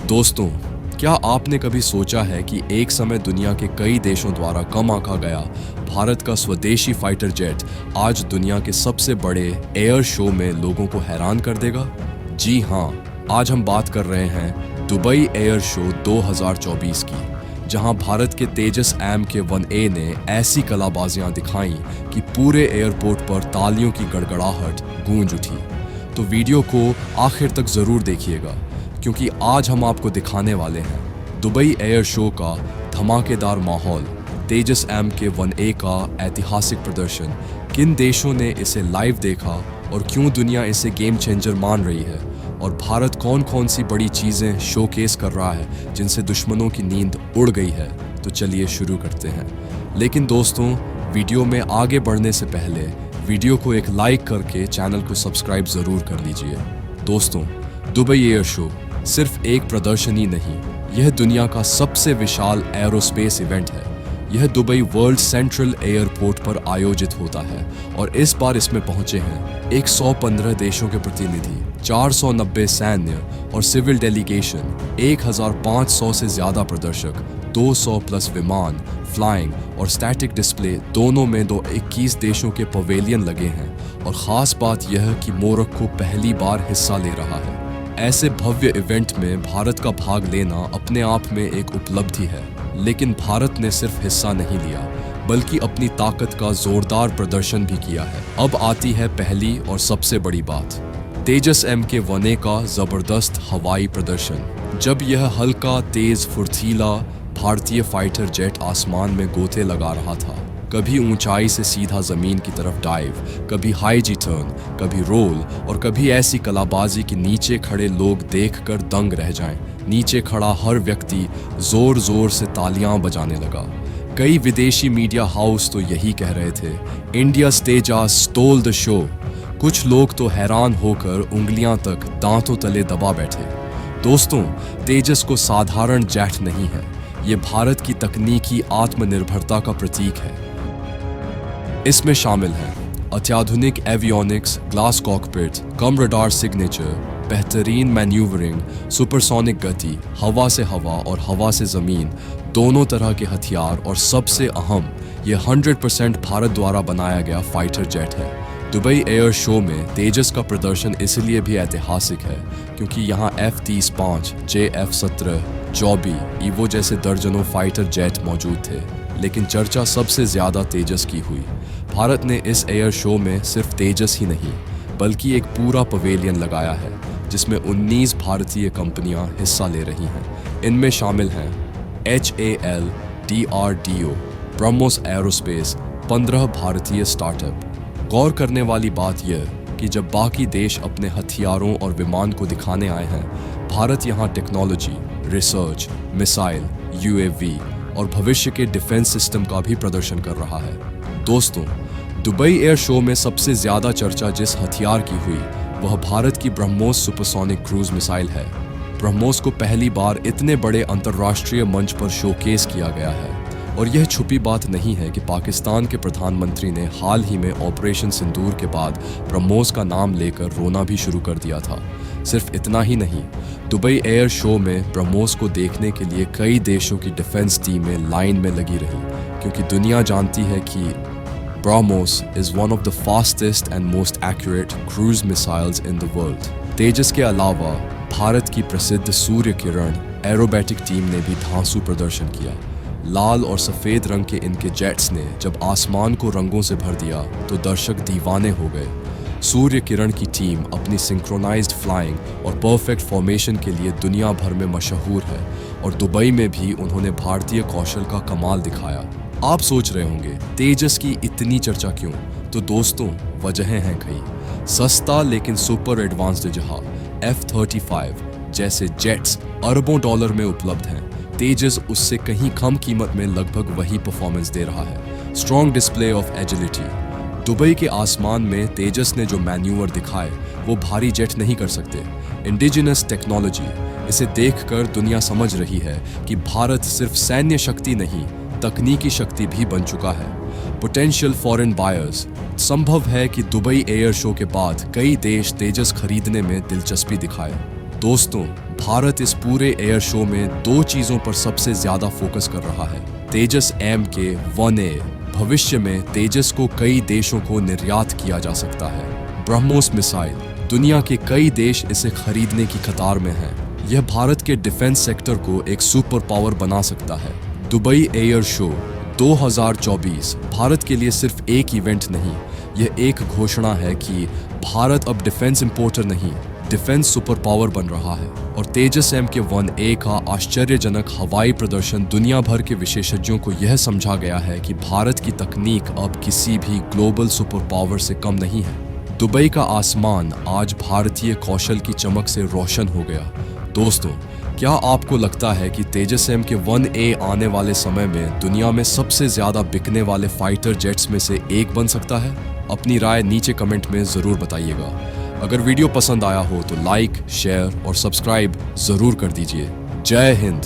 दोस्तों, क्या आपने कभी सोचा है कि एक समय दुनिया के कई देशों द्वारा कम आंका गया भारत का स्वदेशी फाइटर जेट आज दुनिया के सबसे बड़े एयर शो में लोगों को हैरान कर देगा? जी हाँ, आज हम बात कर रहे हैं दुबई एयर शो 2024 की, जहां भारत के तेजस MK-1A ने ऐसी कलाबाजियां दिखाई कि पूरे एयरपोर्ट पर तालियों की गड़गड़ाहट गूंज उठी। तो वीडियो को आखिर तक जरूर देखिएगा, क्योंकि आज हम आपको दिखाने वाले हैं दुबई एयर शो का धमाकेदार माहौल, तेजस MK-1A का ऐतिहासिक प्रदर्शन, किन देशों ने इसे लाइव देखा और क्यों दुनिया इसे गेम चेंजर मान रही है, और भारत कौन कौन सी बड़ी चीज़ें शोकेस कर रहा है जिनसे दुश्मनों की नींद उड़ गई है। तो चलिए शुरू करते हैं। लेकिन दोस्तों, वीडियो में आगे बढ़ने से पहले वीडियो को एक लाइक करके चैनल को सब्सक्राइब ज़रूर कर लीजिए। दोस्तों, दुबई एयर शो सिर्फ एक प्रदर्शनी नहीं, यह दुनिया का सबसे विशाल एरोस्पेस इवेंट है। यह दुबई वर्ल्ड सेंट्रल एयरपोर्ट पर आयोजित होता है और इस बार इसमें पहुंचे हैं 115 देशों के प्रतिनिधि, 490 सैन्य और सिविल डेलीगेशन, 1500 से ज्यादा प्रदर्शक, 200 प्लस विमान, फ्लाइंग और स्टैटिक डिस्प्ले दोनों में 21 देशों के पवेलियन लगे हैं। और ख़ास बात यह कि मोरक्को पहली बार हिस्सा ले रहा है। ऐसे भव्य इवेंट में भारत का भाग लेना अपने आप में एक उपलब्धि है, लेकिन भारत ने सिर्फ हिस्सा नहीं लिया बल्कि अपनी ताकत का जोरदार प्रदर्शन भी किया है। अब आती है पहली और सबसे बड़ी बात, तेजस MK-1A का जबरदस्त हवाई प्रदर्शन। जब यह हल्का, तेज, फुर्तीला भारतीय फाइटर जेट आसमान में गोते लगा रहा था, कभी ऊंचाई से सीधा जमीन की तरफ डाइव, कभी हाई जी टर्न, कभी रोल, और कभी ऐसी कलाबाजी कि नीचे खड़े लोग देखकर दंग रह जाएं। नीचे खड़ा हर व्यक्ति जोर जोर से तालियां बजाने लगा। कई विदेशी मीडिया हाउस तो यही कह रहे थे, India Tejas stole the show. कुछ लोग तो हैरान होकर उंगलियां तक दांतों तले दबा बैठे। दोस्तों, तेजस को साधारण जेट नहीं है, ये भारत की तकनीकी आत्मनिर्भरता का प्रतीक है। इसमें शामिल हैं अत्याधुनिक एवियोनिक्स, ग्लास कॉकपिट, कम रडार सिग्नेचर, बेहतरीन मैन्यूवरिंग, सुपरसोनिक गति, हवा से हवा और हवा से ज़मीन, दोनों तरह के हथियार, और सबसे अहम, ये 100% भारत द्वारा बनाया गया फाइटर जेट है। दुबई एयर शो में तेजस का प्रदर्शन इसलिए भी ऐतिहासिक है क्योंकि यहाँ F-35, JF-17, जॉबी, ईवो जैसे दर्जनों फाइटर जेट मौजूद थे, लेकिन चर्चा सबसे ज़्यादा तेजस की हुई। भारत ने इस एयर शो में सिर्फ तेजस ही नहीं बल्कि एक पूरा पवेलियन लगाया है जिसमें 19 भारतीय कंपनियां हिस्सा ले रही हैं। इनमें शामिल हैं HAL, DRDO, ब्रह्मोस एरोस्पेस, 15 भारतीय स्टार्टअप। गौर करने वाली बात यह कि जब बाकी देश अपने हथियारों और विमान को दिखाने आए हैं, भारत यहाँ टेक्नोलॉजी, रिसर्च, मिसाइल, UAV और भविष्य के डिफेंस सिस्टम का भी प्रदर्शन कर रहा है। दोस्तों, दुबई एयर शो में सबसे ज्यादा चर्चा जिस हथियार की हुई वह भारत की ब्रह्मोस सुपरसोनिक क्रूज मिसाइल है। ब्रह्मोस को पहली बार इतने बड़े अंतर्राष्ट्रीय मंच पर शोकेस किया गया है, और यह छुपी बात नहीं है कि पाकिस्तान के प्रधानमंत्री ने हाल ही में ऑपरेशन सिंदूर के बाद ब्रह्मोस का नाम लेकर रोना भी शुरू कर दिया था। सिर्फ इतना ही नहीं, दुबई एयर शो में ब्रह्मोस को देखने के लिए कई देशों की डिफेंस टीमें लाइन में लगी रही, क्योंकि दुनिया जानती है कि BrahMos is one of the fastest and most accurate cruise missiles in the world. तेजस के अलावा भारत की प्रसिद्ध सूर्य किरण एरोबैटिक टीम ने भी धांसू प्रदर्शन किया। लाल और सफ़ेद रंग के इनके जेट्स ने जब आसमान को रंगों से भर दिया तो दर्शक दीवाने हो गए। सूर्य किरण की टीम अपनी सिंक्रोनाइज्ड फ्लाइंग और परफेक्ट फॉर्मेशन के लिए दुनिया भर में मशहूर है, और दुबई में भी उन्होंने भारतीय कौशल का कमाल दिखाया। आप सोच रहे होंगे तेजस की इतनी चर्चा क्यों? तो दोस्तों, वजहें हैं कई। सस्ता लेकिन सुपर एडवांस्ड जहाज F-35 जैसे जेट्स अरबों डॉलर में उपलब्ध हैं। तेजस उससे कहीं कम कीमत में लगभग वही परफॉर्मेंस दे रहा है। Strong display of agility, Dubai के आसमान में तेजस ने जो मैन्यूवर दिखाए वो भारी जेट नहीं कर सकते। इंडिजिनस टेक्नोलॉजी, इसे देखकर दुनिया समझ रही है कि भारत सिर्फ सैन्य शक्ति नहीं, तकनीकी शक्ति भी बन चुका है। पोटेंशियल फॉरेन बायर्स, संभव है कि दुबई एयर शो के बाद कई देश तेजस खरीदने में दिलचस्पी दिखाए। दोस्तों, भारत इस पूरे एयर शो में दो चीजों पर सबसे ज्यादा फोकस कर रहा है। तेजस MK-1A। भविष्य में तेजस को कई देशों को निर्यात किया जा सकता है। ब्रह्मोस मिसाइल, दुनिया के कई देश इसे खरीदने की कतार में हैं। यह भारत के डिफेंस सेक्टर को एक सुपर पावर बना सकता है। दुबई एयर शो 2024 भारत के लिए सिर्फ एक इवेंट नहीं, यह एक घोषणा है कि भारत अब डिफेंस इंपोर्टर नहीं, डिफेंस सुपर पावर बन रहा है। और तेजस MK-1A का आश्चर्यजनक हवाई प्रदर्शन दुनिया भर के विशेषज्ञों को यह समझा गया है कि भारत की तकनीक अब किसी भी ग्लोबल सुपर पावर से कम नहीं है। दुबई का आसमान आज भारतीय कौशल की चमक से रोशन हो गया। दोस्तों, क्या आपको लगता है कि तेजस MK-1A आने वाले समय में दुनिया में सबसे ज्यादा बिकने वाले फाइटर जेट्स में से एक बन सकता है? अपनी राय नीचे कमेंट में जरूर बताइएगा। अगर वीडियो पसंद आया हो तो लाइक, शेयर और सब्सक्राइब जरूर कर दीजिए। जय हिंद।